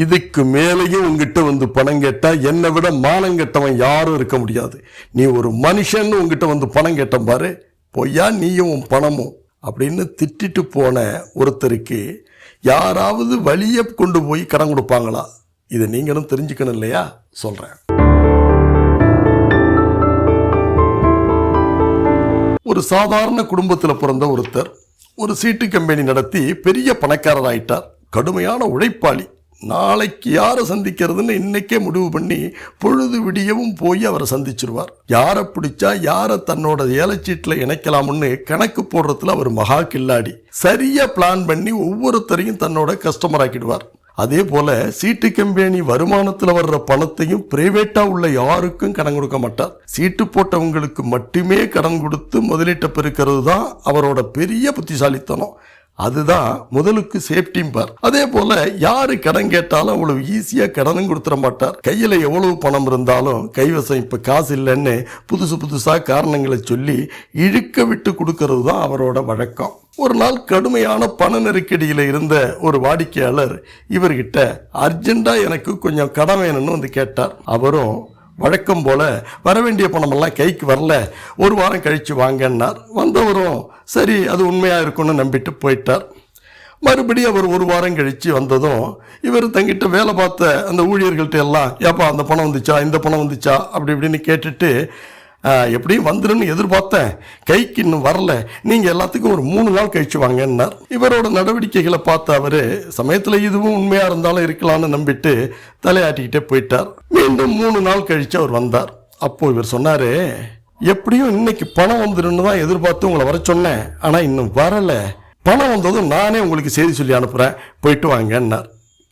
இதுக்கு மேலேயும் உங்ககிட்ட வந்து பணம் கேட்டா என்னை விட மானம் கெட்டவன் யாரும் இருக்க முடியாது. நீ ஒரு மனுஷன் உங்ககிட்ட வந்து பணம் கேட்ட பாரு, பொய்யா நீயும் உன் பணமும் அப்படின்னு திட்டிட்டு போன ஒருத்தருக்கு யாராவது வழியை கொண்டு போய் கடன் கொடுப்பாங்களா? இதை நீங்களும் தெரிஞ்சுக்கணும் இல்லையா? சொல்றேன். ஒரு சாதாரண குடும்பத்தில் பிறந்த ஒருத்தர் ஒரு சீட்டு கம்பெனி நடத்தி பெரிய பணக்காரர் ஆயிட்டார். கடுமையான உழைப்பாளி. நாளைக்கு யாரை சந்திக்கிறதுன்னு இன்னைக்கே முடிவு பண்ணி பொழுது விடியவும் போய் அவரை சந்திச்சிருவார். யாரை பிடிச்சா யாரை தன்னோட ஏலச்சீட்டில் இணைக்கலாம்னு கணக்கு போடுறதுல அவர் மகா கில்லாடி. சரியா பிளான் பண்ணி ஒவ்வொருத்தரையும் தன்னோட கஸ்டமர் ஆக்கிடுவார். அதே போல சீட்டு கம்பெனி வருமானத்தில் வர்ற பணத்தையும் பிரைவேட்டா உள்ள யாருக்கும் கடன் கொடுக்க மாட்டார். சீட்டு போட்டவங்களுக்கு மட்டுமே கடன் கொடுத்து முதலீட்டை பெருக்கிறது தான் அவரோட பெரிய புத்திசாலித்தனம். அதுதான் முதலுக்கு சேஃப்டிம்பார். அதே போல யாரு கடன் கேட்டாலும் அவ்வளவு ஈஸியா கடனும் கொடுத்துட மாட்டார். கையில எவ்வளவு பணம் இருந்தாலும் கைவசம் இப்ப காசு இல்லைன்னு புதுசா காரணங்களை சொல்லி இழுக்க விட்டு கொடுக்கறது தான் அவரோட வழக்கம். ஒரு நாள் கடுமையான பண நெருக்கடியில இருந்த ஒரு வாடிக்கையாளர் இவர்கிட்ட அர்ஜென்டா எனக்கு கொஞ்சம் கடன் வேணும்னு வந்து கேட்டார். அவரும் வழக்கம் போல வரவேண்டிய பணமெல்லாம் கைக்கு வரல, ஒரு வாரம் கழிச்சு வாங்கினார். வந்தவரும் சரி அது உண்மையாக இருக்கும்னு நம்பிட்டு போயிட்டார். மறுபடியும் அவர் ஒரு வாரம் கழித்து வந்ததும் இவர் தங்கிட்ட வேலை பார்த்த அந்த ஊழியர்கள்ட்ட எல்லாம் ஏப்பா அந்த பணம் வந்துச்சா இந்த பணம் வந்துச்சா அப்படி இப்படின்னு கேட்டுட்டு எப்படியும் வந்துடுன்னு எதிர்பார்த்தேன், கைக்கு இன்னும் வரல, நீங்கள் எல்லாத்துக்கும் ஒரு 3 நாள் கழிச்சு வாங்கினார். இவரோட நடவடிக்கைகளை பார்த்த அவர் சமயத்தில் இதுவும் உண்மையாக இருந்தாலும் இருக்கலாம்னு நம்பிட்டு தலையாட்டிக்கிட்டே போயிட்டார். மீண்டும் 3 நாள் கழிச்சு அவர் வந்தார். அப்போ இவர் சொன்னார், எப்படியும் இன்னைக்கு பணம் வந்துடுன்னு தான் எதிர்பார்த்து உங்களை வர சொன்னேன், ஆனால் இன்னும் வரலை. பணம் வந்ததும் நானே உங்களுக்கு செய்தி சொல்லி அனுப்புகிறேன், போயிட்டு வாங்கன்னார்.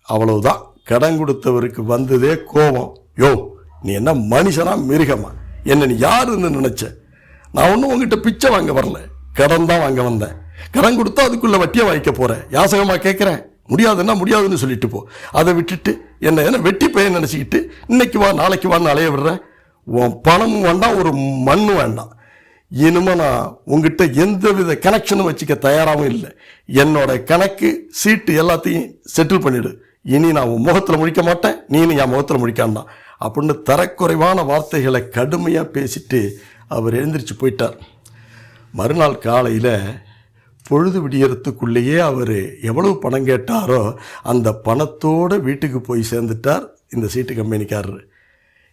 அவ்வளவுதான். கடன் கொடுத்தவருக்கு வந்ததே கோபம். யோ நீ என்ன மனுஷனா மிருகமா? என்ன நீ யாருன்னு நினைச்ச? நான் ஒன்றும் உங்ககிட்ட பிச்சை வாங்க வரல, கடன் தான் வாங்க வந்தேன். கடன் கொடுத்தா அதுக்குள்ள வட்டியை வாங்கிக்க போகிறேன். யாசகமாக கேட்குறேன், முடியாதுன்னா முடியாதுன்னு சொல்லிட்டு போ. அதை விட்டுட்டு என்ன வெட்டி பையன் நினச்சிக்கிட்டு இன்னைக்கு வா நாளைக்கு வான்னு அலைய விடுறேன். உன் பணமும் வேண்டாம், ஒரு மண்ணும் வேண்டாம். இனிமே நான் உங்ககிட்ட எந்த வித கனெக்ஷனும் வச்சுக்க தயாராகவும் இல்லை. என்னோட கணக்கு சீட்டு எல்லாத்தையும் செட்டில் பண்ணிவிடு. இனி நான் உன் முகத்தில் முடிக்க மாட்டேன், நீனு என் முகத்தில் முடிக்காண்டான் அப்படின்னு தரக்குறைவான வார்த்தைகளை கடுமையாக பேசிட்டு அவர் எழுந்திரிச்சு போயிட்டார். மறுநாள் காலையில் பொழுது விடியறதுக்குள்ளேயே அவர் எவ்வளவு பணம் கேட்டாரோ அந்த பணத்தோடு வீட்டுக்கு போய் சேர்ந்துட்டார் இந்த சீட்டு கம்பெனிக்காரர்.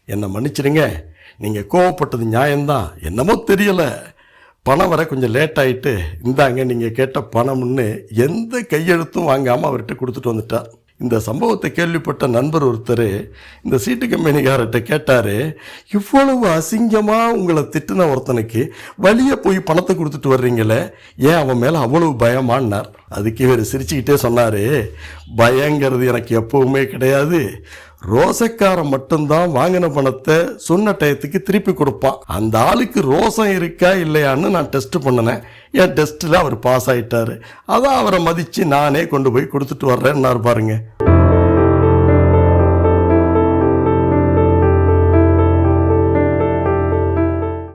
என்னை மன்னிச்சிடுங்க, நீங்கள் கோவப்பட்டது நியாயம்தான், என்னமோ தெரியலை, பணம் வர கொஞ்சம் லேட் ஆகிட்டு இந்தாங்க நீங்கள் கேட்ட பணம்னு எந்த கையெழுத்தும் வாங்காமல் அவர்கிட்ட கொடுத்துட்டு வந்துட்டார். இந்த சம்பவத்தை கேள்விப்பட்ட நண்பர் ஒருத்தர் இந்த சீட்டு கம்பெனிக்காரர்கிட்ட கேட்டார், இவ்வளவு அசிங்கமாக உங்களை திட்டின ஒருத்தனுக்கு வழியே போய் பணத்தை கொடுத்துட்டு வர்றீங்களே, ஏன் அவன் மேலே அவ்வளவு பயமானார். அதுக்கு இவர் சிரிச்சுக்கிட்டே சொன்னார், பயங்கிறது எனக்கு எப்பவுமே கிடையாது, ரோசக்காரன் மட்டும்தான் வாங்கின பணத்தை சொன்ன டயத்துக்கு திருப்பி கொடுப்பான். அந்த ஆளுக்கு ரோசம் இருக்கா இல்லையான்னு நான் டெஸ்ட் பண்ணினேன். என் டெஸ்ட்டில் அவர் பாஸ் ஆகிட்டார். அதான் அவரை மதித்து நானே கொண்டு போய் கொடுத்துட்டு வர்றேன்னாரு பாருங்க.